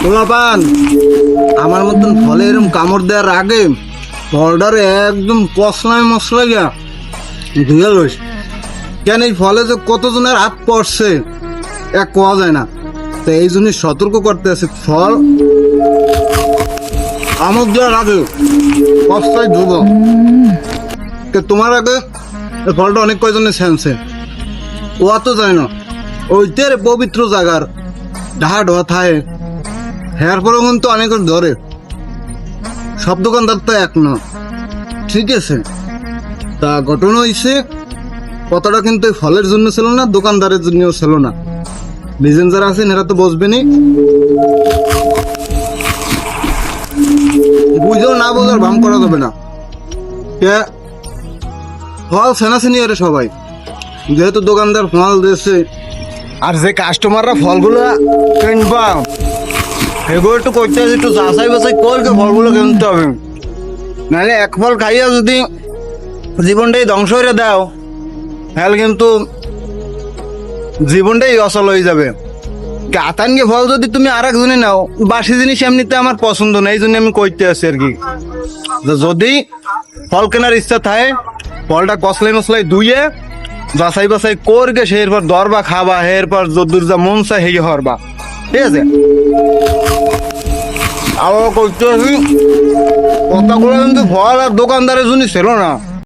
পোলাপান আমার মতন ফলে এরকম কামড় দেওয়ার আগে ফলটারে একদম কষলায় মশলা গিয়া ধুয়ে লইস। কেন এই ফলে যে কতজনের হাত পড়ছে এক কোয়া যায় না, তো এই জন্য সতর্ক করতে আছে ফল কামড় দেওয়ার আগে কষলায় ধুব। তোমার আগে এই ফলটা অনেক কয়জনে সেনছে, ও তো যায় না ওইটার পবিত্র জায়গার ঢাহা ঢোয়া থায় হেয়ার পরেও কিন্তু অনেকের ধরে, সব দোকানদার তো এক না। ঠিক আছে, তা ঘটনা হয়েছে কথাটা কিন্তু এই ফলের জন্য ছিল না, দোকানদারের জন্যও ছিল না। বিজেন যারা আছেন এরা তো বসবেনি, বুঝেও না বোঝার ভাম করা যাবে না। ফল সেনাসেনি আরে সবাই, যেহেতু দোকানদার ফল দিয়েছে আর যে কাস্টমাররা ফলগুলো কিনবা এগুলো একটু করতে হবে, একটু যাচাই বাছাই করকে ফলগুলো কিনতে হবে, নাহলে এক ফল খাইয়া যদি জীবনটাই ধ্বংস করে দাও তাহলে কিন্তু জীবনটাই অচল হয়ে যাবে। আতানকে ফল যদি তুমি আর একজনে নাও, বাসি জিনিস এমনিতে আমার পছন্দ নেই, এই জন্য আমি কইতে আছি আর কি। যদি ফল কেনার ইচ্ছা থাকে ফলটা কসলাই মশলাই ধুয়ে যাচাই বাছাই করকে সে এরপর দরবা খাবা, এরপর যদুর যা মন চায় হেয়ে হরবা। ঠিক আছে, আবার করতে আছি কথাগুলো কিন্তু ফল আর দোকানদারের জন্য ছিল না।